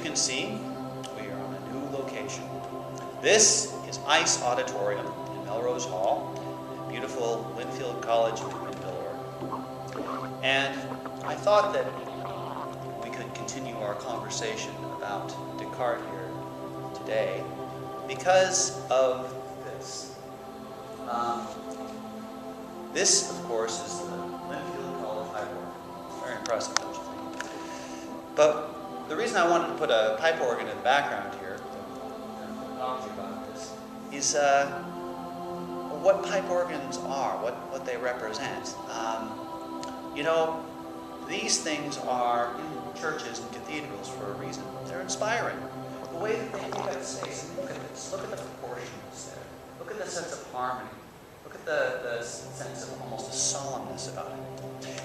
can see, we are on a new location. This is ICE Auditorium in Melrose Hall, in beautiful Linfield College in Billor. And I thought that we could continue our conversation about Descartes here today because of this. This, of course, is the Linfield College pipe organ. Very impressive, don't you think? But the reason I wanted to put a pipe organ in the background here, to talk to you about this, is what pipe organs are, what they represent. You know, these things are in churches and cathedrals for a reason. They're inspiring. The way that they take up space, look at this, look at the proportions there. Look at the sense of harmony. Look at the sense of almost a solemnness about it.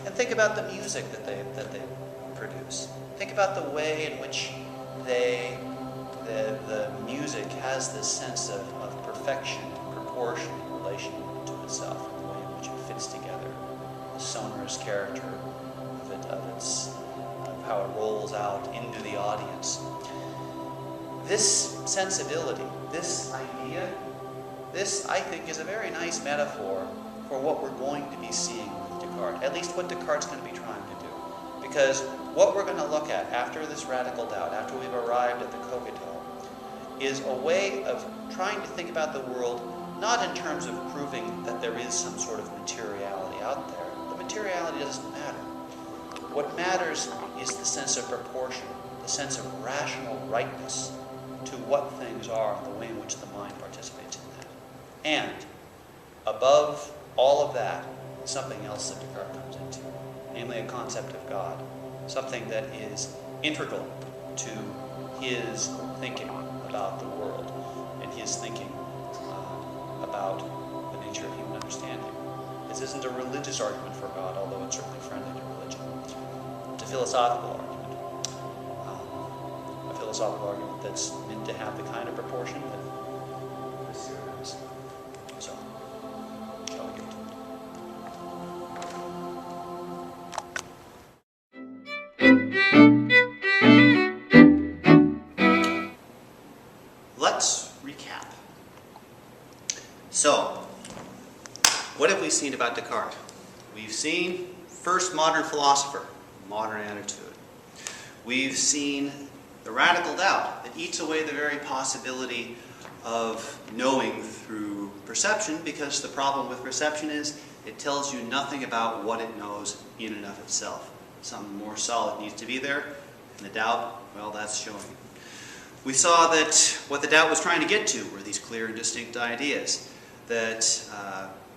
And think about the music that they produce. Think about the way in which the music has this sense of perfection and proportion in relation to itself, and the way in which it fits together. The sonorous character of how it rolls out into the audience. This sensibility, this idea, this, I think, is a very nice metaphor for what we're going to be seeing with Descartes, at least what Descartes is going to be trying to do. Because what we're going to look at after this radical doubt, after we've arrived at the Cogito, is a way of trying to think about the world not in terms of proving that there is some sort of materiality out there. The materiality doesn't matter. What matters is the sense of proportion, the sense of rational rightness to what things are and the way in which the mind participates in that. And above all of that, something else that Descartes comes into, namely a concept of God, something that is integral to his thinking about the world and his thinking about the nature of human understanding. This isn't a religious argument for God, although it's certainly friendly to religion. It's a philosophical argument. A philosophical argument that's meant to have the kind of proportion that this here has. So, shall we get to it? Let's recap. So, what have we seen about Descartes? We've seen first modern philosopher, modern attitude. We've seen the radical doubt that eats away the very possibility of knowing through perception, because the problem with perception is it tells you nothing about what it knows in and of itself. Something more solid needs to be there, and the doubt, well, that's showing. We saw that what the doubt was trying to get to were these clear and distinct ideas that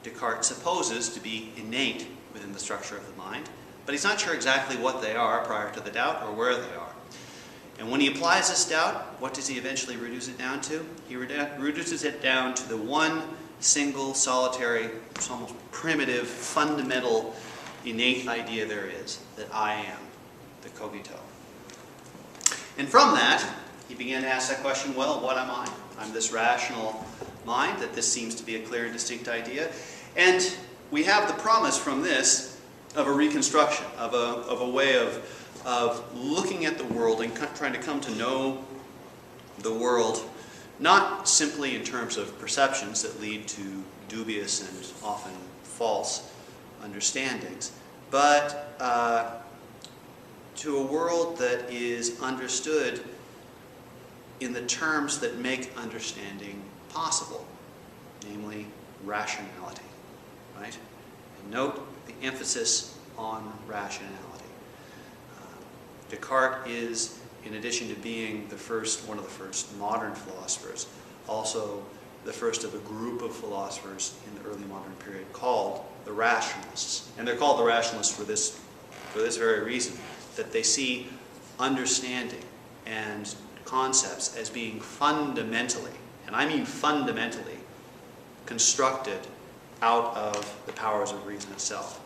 Descartes supposes to be innate within the structure of the mind, but he's not sure exactly what they are prior to the doubt or where they are. And when he applies this doubt, what does he eventually reduce it down to? He reduces it down to the one single, solitary, almost primitive, fundamental, innate idea there is, that I am, the cogito. And from that, he began to ask that question, well, what am I? I'm this rational mind, that this seems to be a clear and distinct idea. And we have the promise from this of a reconstruction, of a way of looking at the world and trying to come to know the world, not simply in terms of perceptions that lead to dubious and often false understandings, but to a world that is understood in the terms that make understanding possible, namely rationality, right? And note the emphasis on rationality. Descartes is, in addition to being one of the first modern philosophers, also the first of a group of philosophers in the early modern period called the rationalists. And they're called the rationalists for this very reason, that they see understanding and concepts as being fundamentally, and I mean fundamentally, constructed out of the powers of reason itself.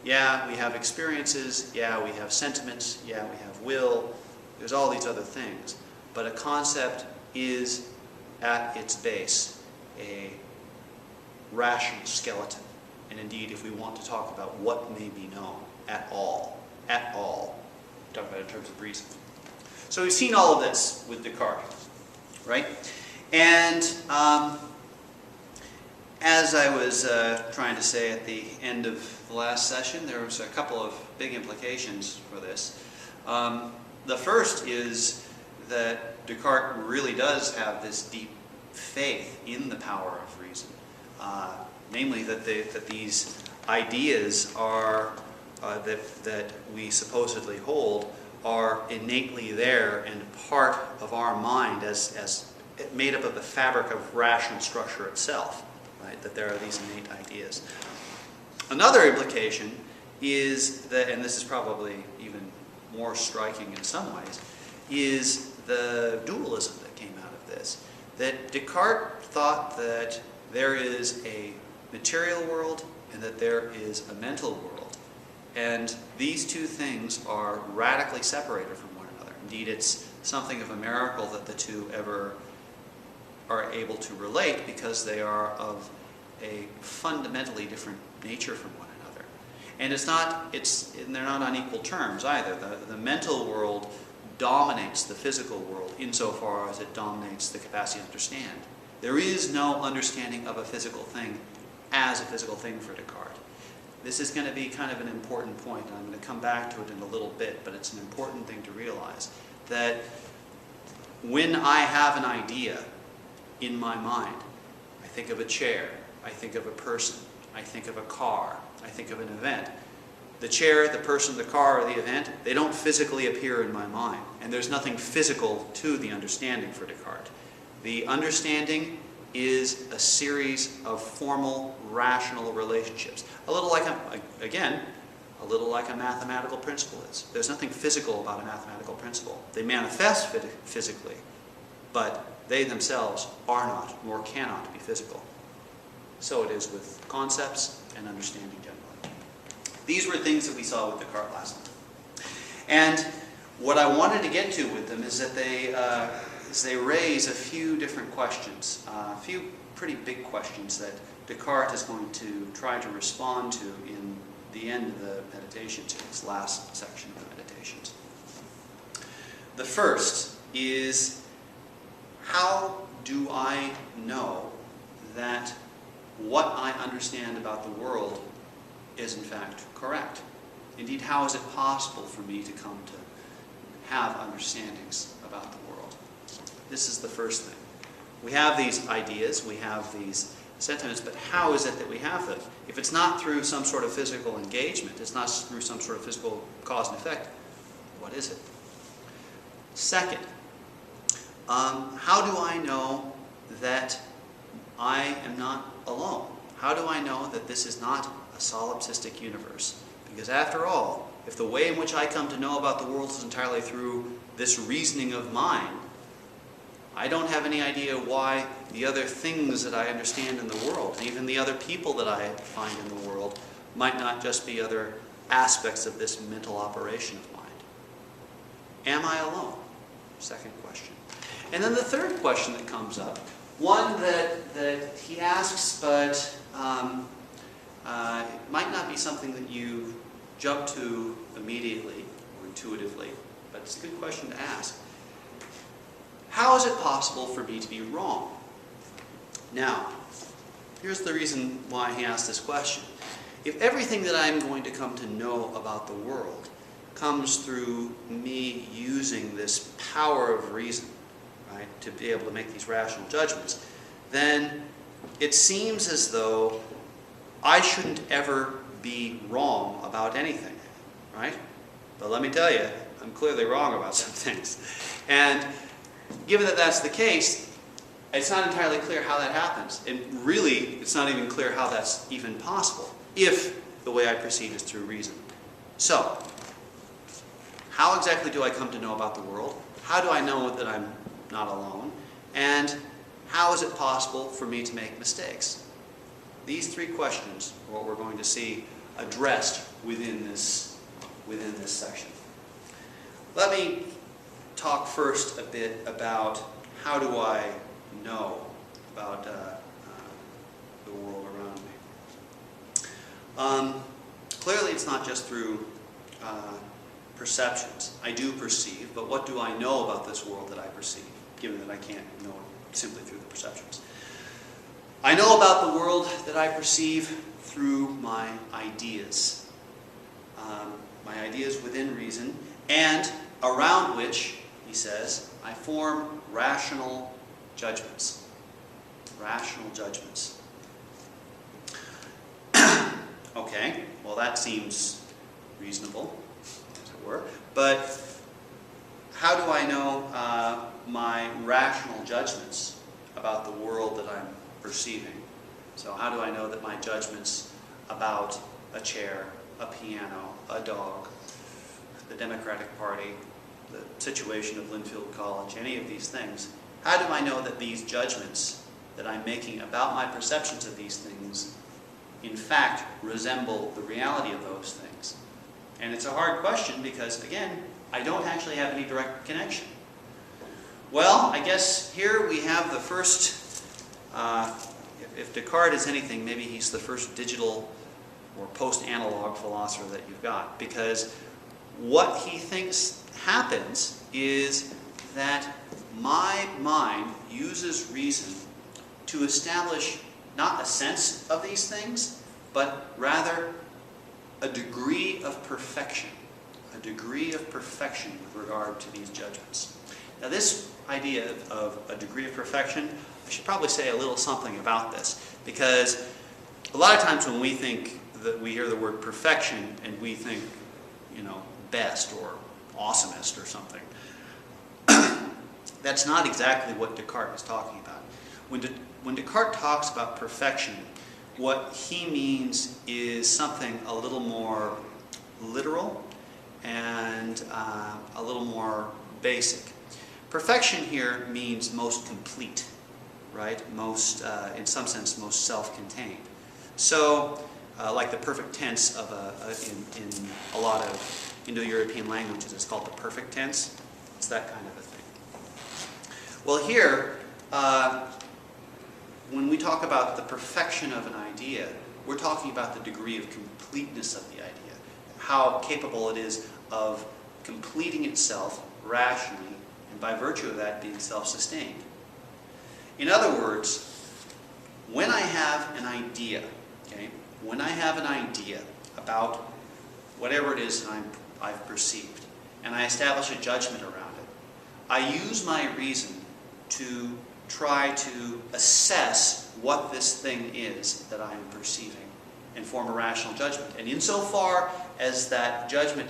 Yeah, we have experiences, yeah, we have sentiments, yeah, we have will, there's all these other things, but a concept is, at its base, a rational skeleton. And indeed, if we want to talk about what may be known at all, talk about it in terms of reason. So we've seen all of this with Descartes, right? And as I was trying to say at the end of the last session, there was a couple of big implications for this. The first is that Descartes really does have this deep faith in the power of reason, namely that these ideas are that we supposedly hold are innately there and part of our mind as made up of the fabric of rational structure itself, right? That there are these innate ideas. Another implication is that, and this is probably even more striking in some ways, is the dualism that came out of this. That Descartes thought that there is a material world and that there is a mental world. And these two things are radically separated from one another. Indeed, it's something of a miracle that the two ever are able to relate, because they are of a fundamentally different nature from one another. And they're not on equal terms either. The mental world dominates the physical world insofar as it dominates the capacity to understand. There is no understanding of a physical thing as a physical thing for Descartes. This is going to be kind of an important point. I'm going to come back to it in a little bit, but it's an important thing to realize that when I have an idea in my mind, I think of a chair, I think of a person, I think of a car, I think of an event. The chair, the person, the car, or the event, they don't physically appear in my mind. And there's nothing physical to the understanding for Descartes. The understanding is a series of formal, rational relationships. A little like a little like a mathematical principle is. There's nothing physical about a mathematical principle. They manifest physically, but they themselves are not, nor cannot be physical. So it is with concepts and understanding generally. These were things that we saw with Descartes last time. And what I wanted to get to with them is that they raise a few different questions, a few pretty big questions that Descartes is going to try to respond to in the end of the meditations, in this last section of the meditations. The first is, how do I know that what I understand about the world is in fact correct? Indeed, how is it possible for me to come to have understandings about the world? This is the first thing. We have these ideas, we have these sentiments, but how is it that we have them? If it's not through some sort of physical engagement, it's not through some sort of physical cause and effect, what is it? Second, how do I know that I am not alone? How do I know that this is not a solipsistic universe? Because after all, if the way in which I come to know about the world is entirely through this reasoning of mine, I don't have any idea why the other things that I understand in the world, and even the other people that I find in the world, might not just be other aspects of this mental operation of mind. Am I alone? Second question. And then the third question that comes up, one that he asks, but it might not be something that you jump to immediately or intuitively, but it's a good question to ask. How is it possible for me to be wrong? Now, here's the reason why he asked this question. If everything that I'm going to come to know about the world comes through me using this power of reason, right, to be able to make these rational judgments, then it seems as though I shouldn't ever be wrong about anything, right? But let me tell you, I'm clearly wrong about some things. And given that that's the case, it's not entirely clear how that happens. And really, it's not even clear how that's even possible, if the way I proceed is through reason. So, how exactly do I come to know about the world? How do I know that I'm not alone? And how is it possible for me to make mistakes? These three questions are what we're going to see addressed within this section. Let me talk first a bit about how do I know about the world around me. Clearly, it's not just through perceptions. I do perceive, but what do I know about this world that I perceive, given that I can't know it simply through the perceptions? I know about the world that I perceive through my ideas. My ideas within reason, and around which, he says, I form rational judgments. Rational judgments. Okay, well that seems reasonable, as it were. But how do I know my rational judgments about the world that I'm perceiving? So how do I know that my judgments about a chair, a piano, a dog, the Democratic Party, the situation of Linfield College, any of these things, how do I know that these judgments that I'm making about my perceptions of these things in fact resemble the reality of those things? And it's a hard question because, again, I don't actually have any direct connection. Well, I guess here we have the first, if Descartes is anything, maybe he's the first digital or post-analog philosopher that you've got, because what he thinks happens is that my mind uses reason to establish not a sense of these things, but rather a degree of perfection. A degree of perfection with regard to these judgments. Now this idea of a degree of perfection, I should probably say a little something about this, because a lot of times when we think that we hear the word perfection and we think, you know, best or awesomest or something, that's not exactly what Descartes is talking about. When Descartes talks about perfection, what he means is something a little more literal and a little more basic. Perfection here means most complete, right? Most, in some sense, most self-contained. So, like the perfect tense of in a lot of Indo-European languages, it's called the perfect tense. It's that kind of a thing. Well, here, when we talk about the perfection of an idea, we're talking about the degree of completeness of the idea, how capable it is of completing itself rationally, and by virtue of that being self-sustained. In other words, when I have an idea, okay, when I have an idea about whatever it is that I've perceived, and I establish a judgment around it, I use my reason to try to assess what this thing is that I am perceiving and form a rational judgment. And insofar as that judgment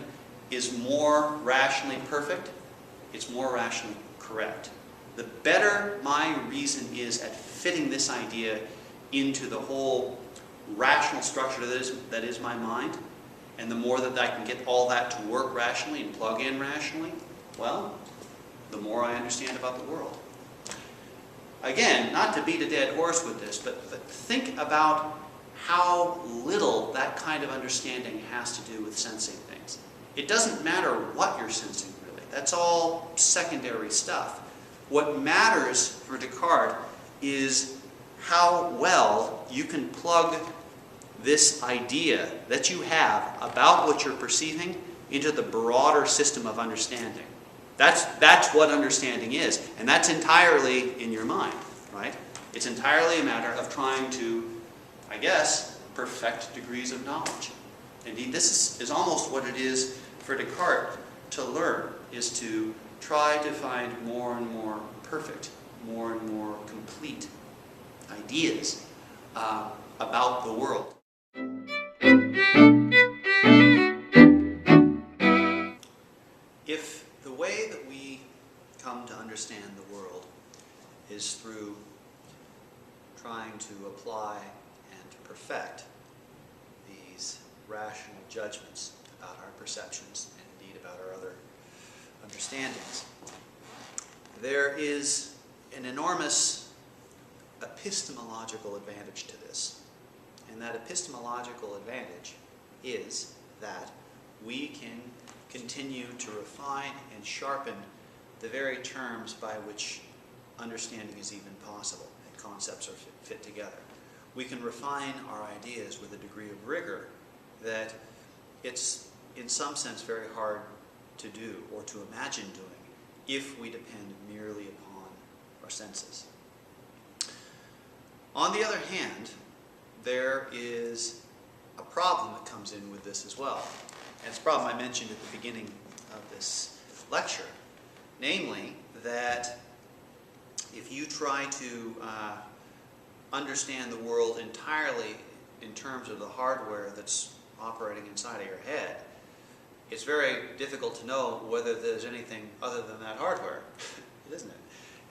is more rationally perfect, it's more rationally correct. The better my reason is at fitting this idea into the whole rational structure that is my mind, and the more that I can get all that to work rationally and plug in rationally, well, the more I understand about the world. Again, not to beat a dead horse with this, but think about how little that kind of understanding has to do with sensing things. It doesn't matter what you're sensing, really. That's all secondary stuff. What matters for Descartes is how well you can plug this idea that you have about what you're perceiving into the broader system of understanding. That's what understanding is, and that's entirely in your mind, right? It's entirely a matter of trying to, I guess, perfect degrees of knowledge. Indeed, this is almost what it is for Descartes to learn, is to try to find more and more perfect, more and more complete ideas about the world. If the way that we come to understand the world is through trying to apply and to perfect these rational judgments about our perceptions and indeed about our other understandings, there is an enormous epistemological advantage to this. And that epistemological advantage is that we can continue to refine and sharpen the very terms by which understanding is even possible and concepts are fit together. We can refine our ideas with a degree of rigor that it's in some sense very hard to do or to imagine doing if we depend merely upon our senses. On the other hand, there is a problem that comes in with this as well. And it's a problem I mentioned at the beginning of this lecture. Namely, that if you try to understand the world entirely in terms of the hardware that's operating inside of your head, it's very difficult to know whether there's anything other than that hardware, isn't it?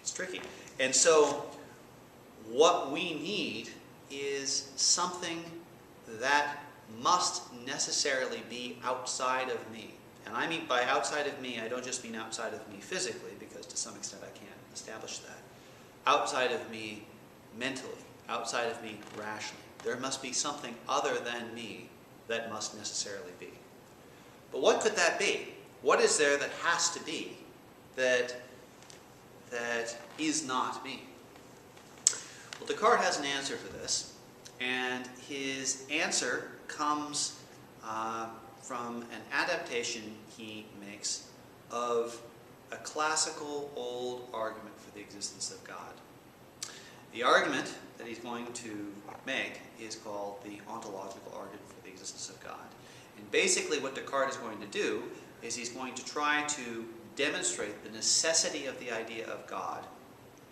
It's tricky. And so what we need is something that must necessarily be outside of me. And I mean by outside of me, I don't just mean outside of me physically, because to some extent I can't establish that. Outside of me mentally, outside of me rationally. There must be something other than me that must necessarily be. But what could that be? What is there that has to be that is not me? Well, Descartes has an answer for this, and his answer comes from an adaptation he makes of a classical old argument for the existence of God. The argument that he's going to make is called the Ontological Argument for the existence of God. And basically what Descartes is going to do is he's going to try to demonstrate the necessity of the idea of God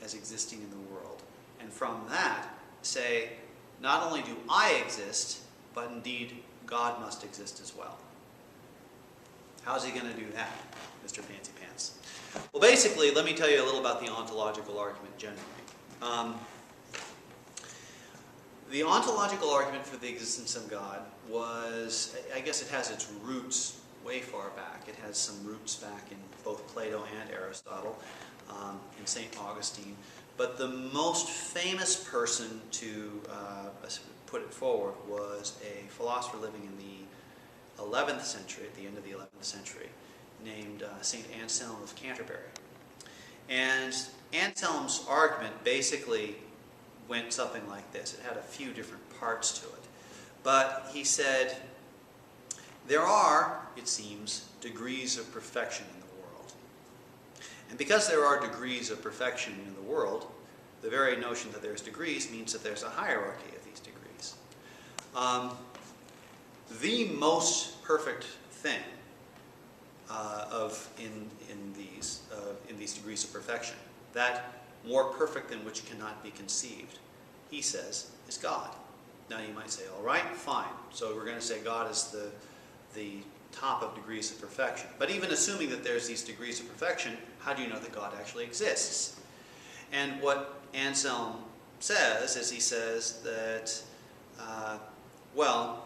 as existing in the world. And from that, say, not only do I exist, but indeed God must exist as well. How's he going to do that, Mr. Fancy Pants? Well, basically, let me tell you a little about the ontological argument generally. The ontological argument for the existence of God was, I guess it has its roots way far back. It has some roots back in both Plato and Aristotle, in St. Augustine. But the most famous person to put it forward was a philosopher living in the 11th century, at the end of the 11th century, named St. Anselm of Canterbury. And Anselm's argument basically went something like this. It had a few different parts to it. But he said, there are, it seems, degrees of perfection in the world. And because there are degrees of perfection in the world, the very notion that there's degrees means that there's a hierarchy of these degrees. The most perfect thing in these degrees of perfection, that more perfect than which cannot be conceived, he says, is God. Now you might say, all right, fine. So we're going to say God is the top of degrees of perfection. But even assuming that there's these degrees of perfection, how do you know that God actually exists? And what Anselm says is he says that, well,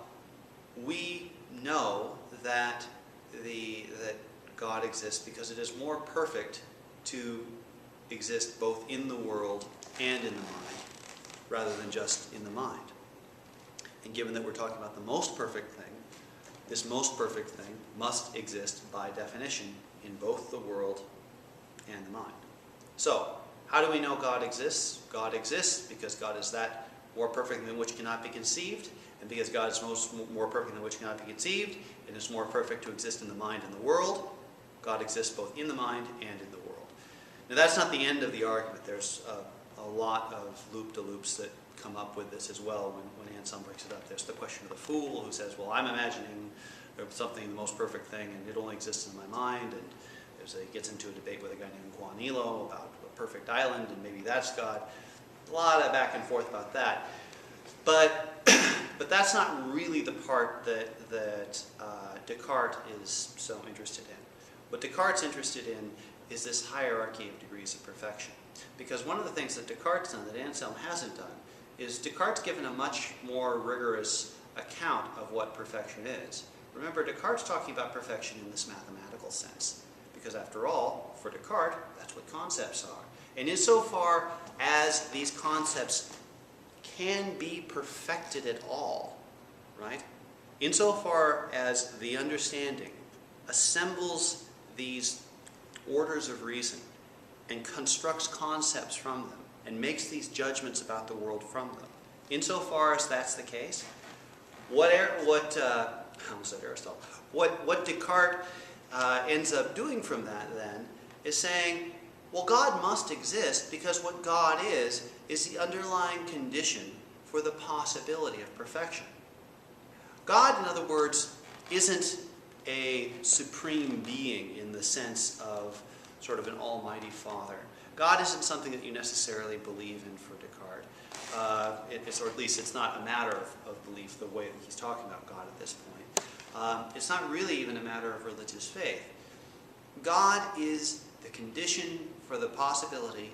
we know that God exists because it is more perfect to exist both in the world and in the mind, rather than just in the mind. And given that we're talking about the most perfect thing, this most perfect thing must exist by definition in both the world and the mind. So, how do we know God exists? God exists because God is that more perfect than which cannot be conceived, and because God is more perfect than which cannot be conceived, and is more perfect to exist in the mind and the world, God exists both in the mind and in the world. Now that's not the end of the argument. There's a lot of loop-de-loops that come up with this as well when Anselm breaks it up. There's the question of the fool who says, well, I'm imagining something, the most perfect thing, and it only exists in my mind, and he gets into a debate with a guy named Guanilo about a perfect island, and maybe that's God. A lot of back and forth about that. But that's not really the part that Descartes is so interested in. What Descartes is interested in is this hierarchy of degrees of perfection. Because one of the things that Descartes done that Anselm hasn't done is Descartes given a much more rigorous account of what perfection is. Remember, Descartes is talking about perfection in this mathematical sense. Because after all, for Descartes, that's what concepts are. And insofar as these concepts can be perfected at all, right? Insofar as the understanding assembles these orders of reason and constructs concepts from them and makes these judgments about the world from them, insofar as that's the case, what Descartes ends up doing from that then is saying, well, God must exist because what God is the underlying condition for the possibility of perfection. God, in other words, isn't a supreme being in the sense of sort of an almighty father. God isn't something that you necessarily believe in for Descartes. Or at least it's not a matter of belief the way that he's talking about God at this point. It's not really even a matter of religious faith. God is the condition for the possibility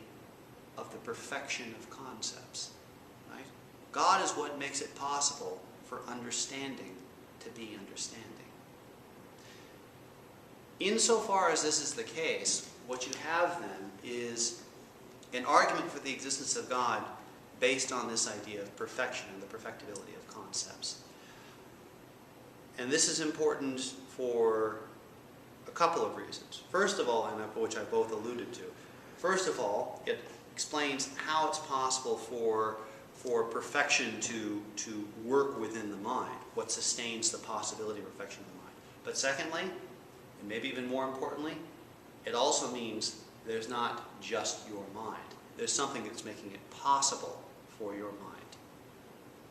of the perfection of concepts. Right? God is what makes it possible for understanding to be understanding. Insofar as this is the case, what you have then is an argument for the existence of God based on this idea of perfection and the perfectibility of concepts. And this is important for a couple of reasons. First of all, and which I both alluded to, first of all, it explains how it's possible for perfection to work within the mind, what sustains the possibility of perfection in the mind. But secondly, and maybe even more importantly, it also means there's not just your mind. There's something that's making it possible for your mind.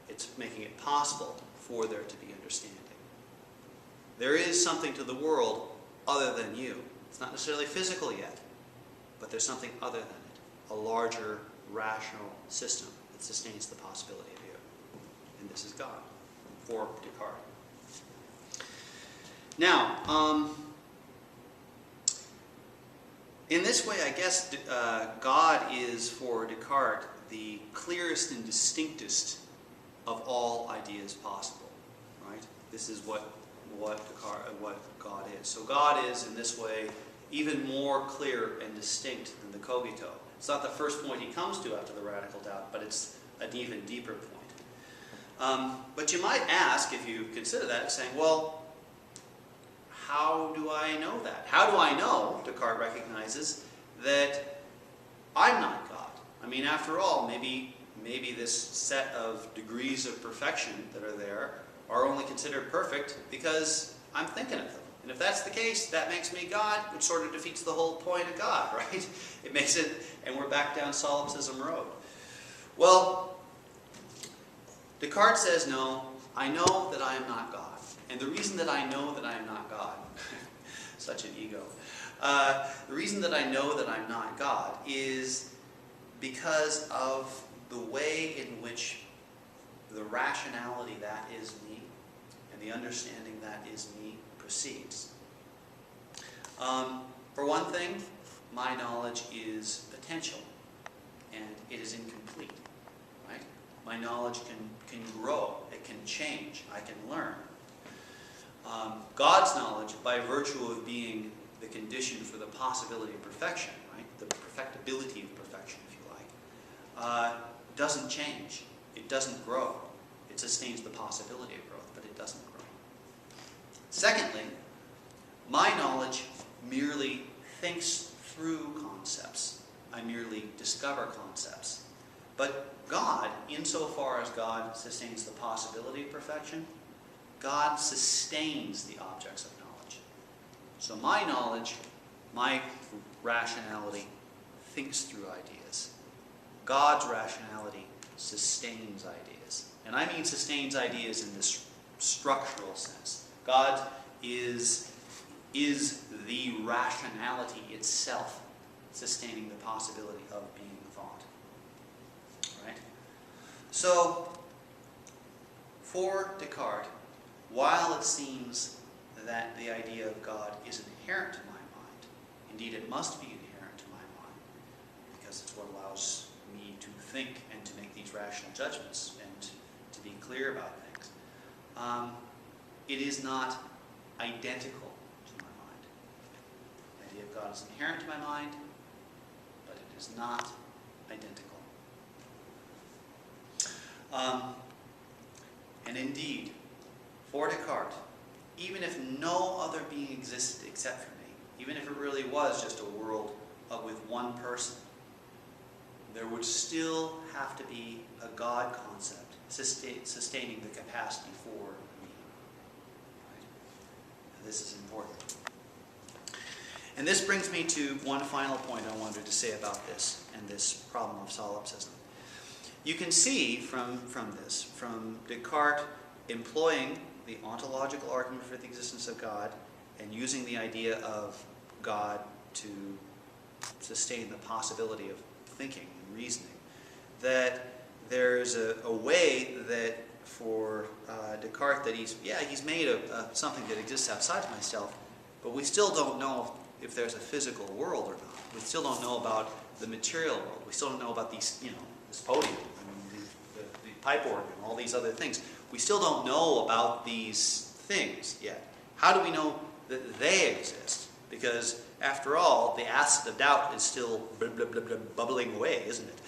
It's making it possible for there to be understanding. There is something to the world other than you. It's not necessarily physical yet, but there's something other than it, a larger rational system that sustains the possibility of you. And this is God, for Descartes. Now, in this way, I guess God is, for Descartes, the clearest and distinctest of all ideas possible. Right? This is what God is. So God is, in this way, even more clear and distinct than the Cogito. It's not the first point he comes to after the radical doubt, but it's an even deeper point. But you might ask, if you consider that, saying, well, how do I know that? How do I know, Descartes recognizes, that I'm not God? I mean, after all, maybe this set of degrees of perfection that are there are only considered perfect because I'm thinking of them. And if that's the case, that makes me God, which sort of defeats the whole point of God, right? It makes it, and we're back down solipsism road. Well, Descartes says, no, I know that I am not God. And the reason that I know that I am not God, such an ego, the reason that I know that I'm not God is because of the way in which the rationality that is me and the understanding that is me proceeds. For one thing, my knowledge is potential and it is incomplete. Right? My knowledge can grow, it can change, I can learn. God's knowledge, by virtue of being the condition for the possibility of perfection, right? The perfectibility of perfection, if you like, doesn't change. It doesn't grow. It sustains the possibility of growth, but it doesn't grow. Secondly, my knowledge merely thinks through concepts. I merely discover concepts. But God, insofar as God sustains the possibility of perfection, God sustains the objects of knowledge. So my knowledge, my rationality, thinks through ideas. God's rationality sustains ideas. And I mean sustains ideas in this structural sense. God is the rationality itself sustaining the possibility of being thought. Right? So, for Descartes, while it seems that the idea of God is inherent to my mind, indeed it must be inherent to my mind, because it's what allows me to think and to make these rational judgments and to be clear about things, it is not identical to my mind. The idea of God is inherent to my mind, but it is not identical. And indeed, for Descartes, even if no other being existed except for me, even if it really was just a world with one person, there would still have to be a God concept sustaining the capacity for me. Right? This is important. And this brings me to one final point I wanted to say about this and this problem of solipsism. You can see from Descartes employing the ontological argument for the existence of God and using the idea of God to sustain the possibility of thinking and reasoning, that there's a way that for Descartes that he's made something that exists outside of myself, but we still don't know if there's a physical world or not. We still don't know about the material world. We still don't know about these, this podium, the pipe organ, all these other things. We still don't know about these things yet. How do we know that they exist? Because after all, the acid of doubt is still bubbling away, isn't it?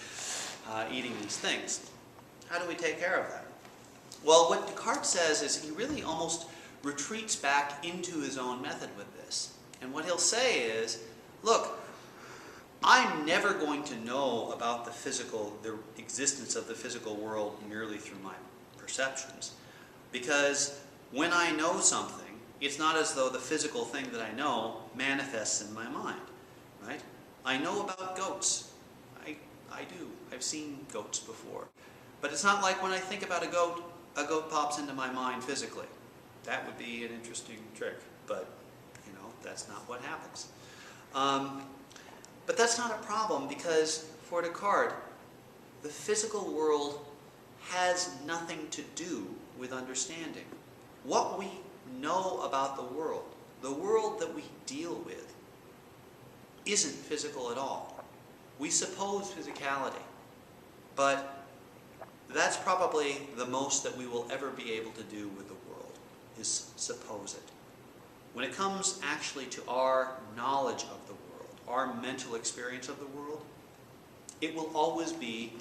Eating these things. How do we take care of that? Well, what Descartes says is he really almost retreats back into his own method with this. And what he'll say is, look, I'm never going to know about the existence of the physical world merely through my perceptions. Because when I know something, it's not as though the physical thing that I know manifests in my mind, right? I know about goats. I do. I've seen goats before. But it's not like when I think about a goat pops into my mind physically. That would be an interesting trick, but that's not what happens. But that's not a problem because for Descartes, the physical world has nothing to do with understanding. What we know about the world that we deal with, isn't physical at all. We suppose physicality, but that's probably the most that we will ever be able to do with the world, is suppose it. When it comes actually to our knowledge of the world, our mental experience of the world, it will always be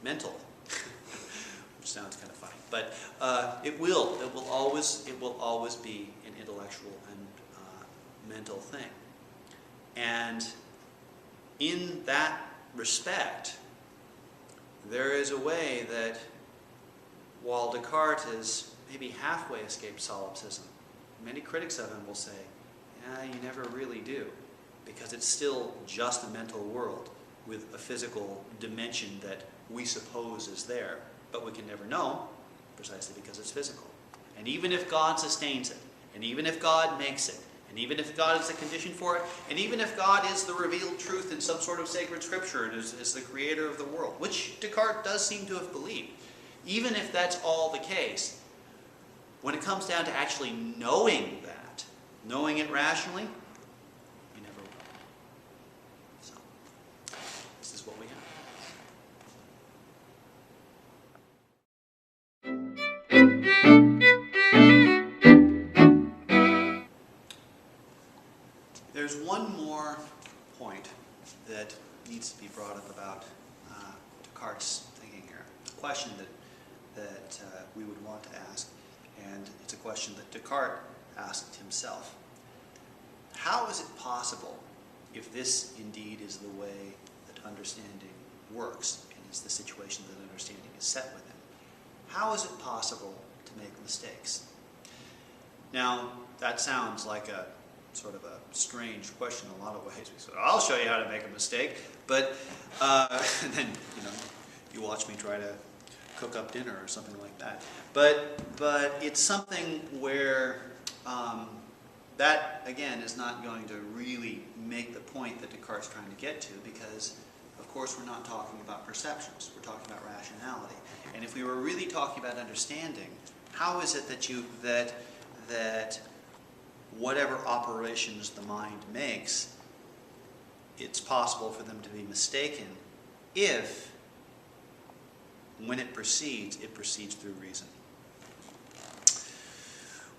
mental, which sounds kind of funny, but it will always be an intellectual and mental thing. And in that respect, there is a way that while Descartes has maybe halfway escaped solipsism, many critics of him will say, you never really do, because it's still just a mental world with a physical dimension that we suppose is there, but we can never know, precisely because it's physical. And even if God sustains it, and even if God makes it, and even if God is the condition for it, and even if God is the revealed truth in some sort of sacred scripture and is the creator of the world, which Descartes does seem to have believed, even if that's all the case, when it comes down to actually knowing that, knowing it rationally, you never will. So, this is what we have. There's one more point that needs to be brought up about Descartes' thinking here. A question that we would want to ask, and it's a question that Descartes asked himself. How is it possible, if this indeed is the way that understanding works, and is the situation that understanding is set within, how is it possible to make mistakes? Now, that sounds like a sort of a strange question in a lot of ways. We say, I'll show you how to make a mistake, but and then you watch me try to cook up dinner or something like that. But it's something where that again is not going to really make the point that Descartes is trying to get to, because of course we're not talking about perceptions, we're talking about rationality. And if we were really talking about understanding, how is it that whatever operations the mind makes, it's possible for them to be mistaken if, when it proceeds through reason?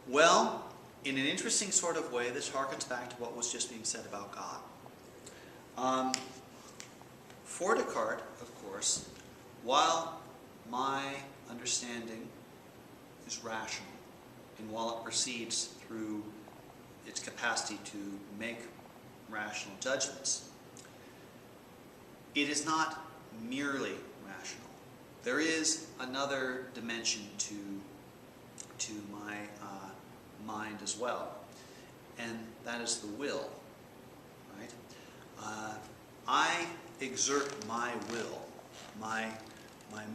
Well, in an interesting sort of way, this harkens back to what was just being said about God. For Descartes, of course, while my understanding is rational, and while it proceeds through its capacity to make rational judgments, it is not merely rational. There is another dimension to my mind as well, and that is the will. I exert my will, my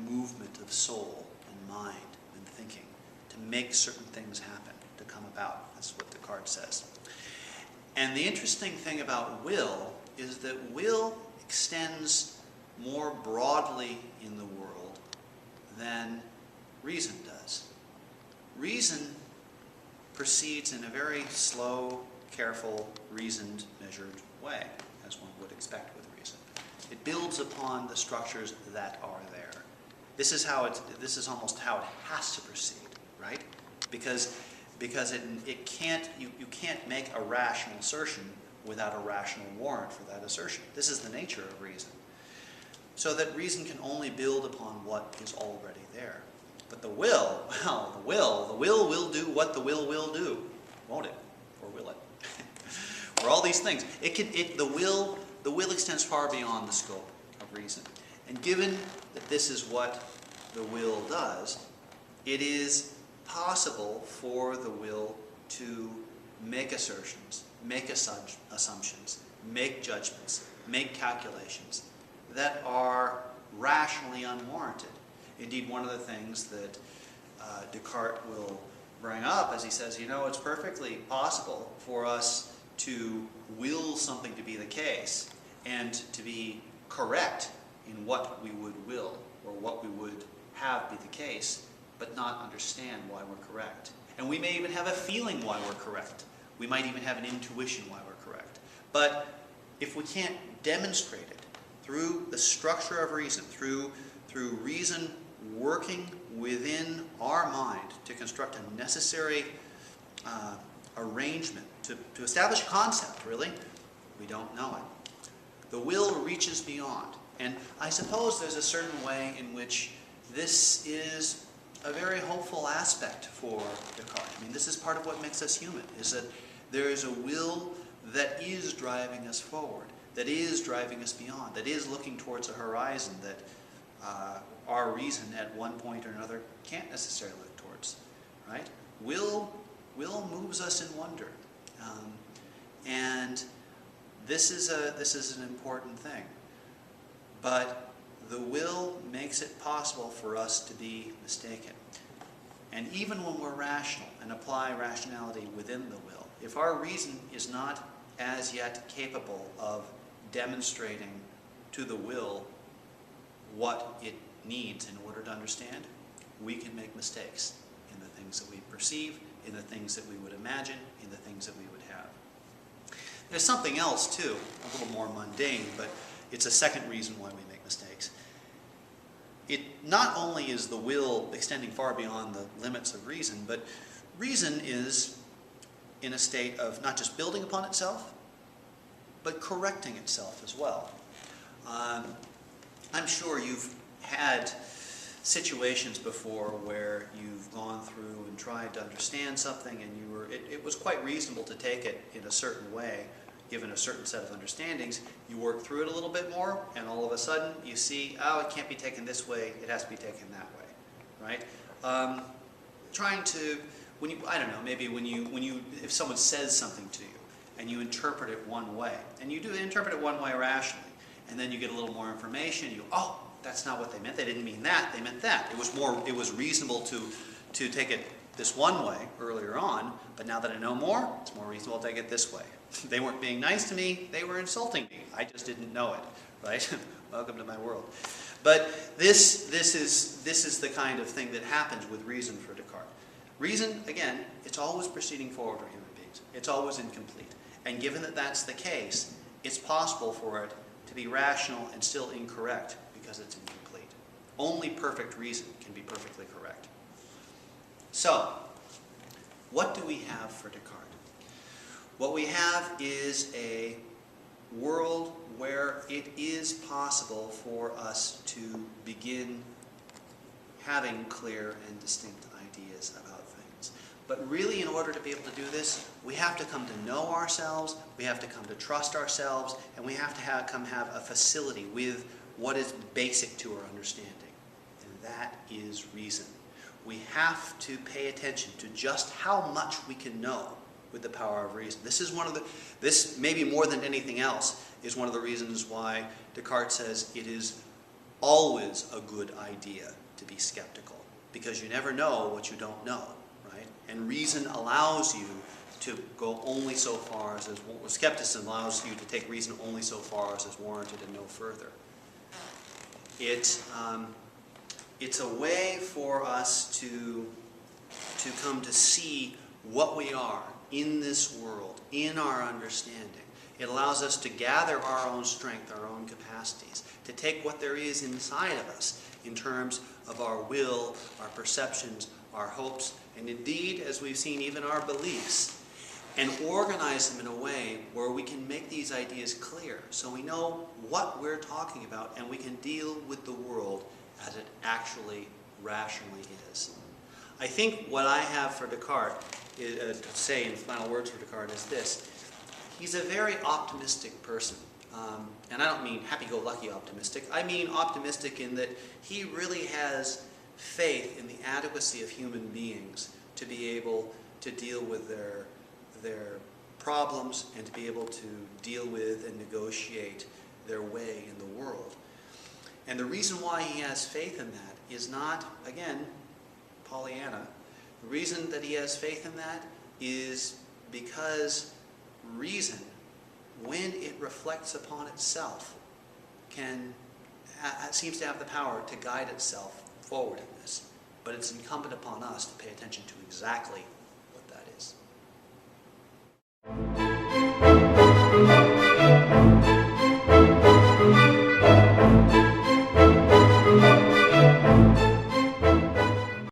movement of soul and mind and thinking to make certain things happen, to come about. That's what Descartes says. And the interesting thing about will is that will extends more broadly in the world than reason does. Reason proceeds in a very slow, careful, reasoned, measured way, as one would expect with reason. It builds upon the structures that are there. This is almost how it has to proceed, right? Because it can't, you can't make a rational assertion without a rational warrant for that assertion. This is the nature of reason. So that reason can only build upon what is already there. But the will, well, the will will do what the will do, won't it? Or will it? Or all these things. The will extends far beyond the scope of reason. And given that this is what the will does, it is possible for the will to make assertions, make assumptions, make judgments, make calculations that are rationally unwarranted. Indeed, one of the things that Descartes will bring up as he says, it's perfectly possible for us to will something to be the case and to be correct in what we would will or what we would have be the case, but not understand why we're correct. And we may even have a feeling why we're correct. We might even have an intuition why we're correct. But if we can't demonstrate it through the structure of reason, through reason working within our mind to construct a necessary arrangement, to establish a concept, really, we don't know it. The will reaches beyond. And I suppose there's a certain way in which this is a very hopeful aspect for Descartes. I mean, this is part of what makes us human, is that there is a will that is driving us forward, that is driving us beyond, that is looking towards a horizon that our reason at one point or another can't necessarily look towards, right? Will moves us in wonder. And this is an important thing. But the will makes it possible for us to be mistaken. And even when we're rational and apply rationality within the will, if our reason is not as yet capable of demonstrating to the will what it needs in order to understand, we can make mistakes in the things that we perceive, in the things that we would imagine, in the things that we would have. There's something else too, a little more mundane, but it's a second reason why we make mistakes. It not only is the will extending far beyond the limits of reason, but reason is in a state of not just building upon itself, but correcting itself as well. I'm sure you've had situations before where you've gone through and tried to understand something and it was quite reasonable to take it in a certain way, given a certain set of understandings. You work through it a little bit more, and all of a sudden you see, oh, it can't be taken this way, it has to be taken that way, right? Trying to, if someone says something to you, and you interpret it one way, and you do interpret it one way rationally, and then you get a little more information, oh, that's not what they meant, they didn't mean that, they meant that. It was reasonable to take it this one way earlier on, but now that I know more, it's more reasonable to take it this way. They weren't being nice to me, they were insulting me. I just didn't know it, right? Welcome to my world. But this is the kind of thing that happens with reason for Descartes. Reason, again, it's always proceeding forward for human beings. It's always incomplete. And given that that's the case, it's possible for it to be rational and still incorrect because it's incomplete. Only perfect reason can be perfectly correct. So, what do we have for Descartes? What we have is a world where it is possible for us to begin having clear and distinct ideas about things. But really, in order to be able to do this, we have to come to know ourselves, we have to come to trust ourselves, and we have to have a facility with what is basic to our understanding. And that is reason. We have to pay attention to just how much we can know with the power of reason. This maybe more than anything else is one of the reasons why Descartes says it is always a good idea to be skeptical, because you never know what you don't know, right? And reason allows you to go only so far as skepticism allows you to take reason only so far as is warranted and no further. It's a way for us to come to see what we are in this world, in our understanding. It allows us to gather our own strength, our own capacities, to take what there is inside of us in terms of our will, our perceptions, our hopes, and indeed, as we've seen, even our beliefs, and organize them in a way where we can make these ideas clear so we know what we're talking about and we can deal with the world as it actually rationally is. I think what I have for Descartes, to say in final words for Descartes, is this. He's a very optimistic person. And I don't mean happy-go-lucky optimistic. I mean optimistic in that he really has faith in the adequacy of human beings to be able to deal with their problems and to be able to deal with and negotiate their way in the world. And the reason why he has faith in that is not, again, Pollyanna. The reason that he has faith in that is because reason, when it reflects upon itself, seems to have the power to guide itself forward in this. But it's incumbent upon us to pay attention to exactly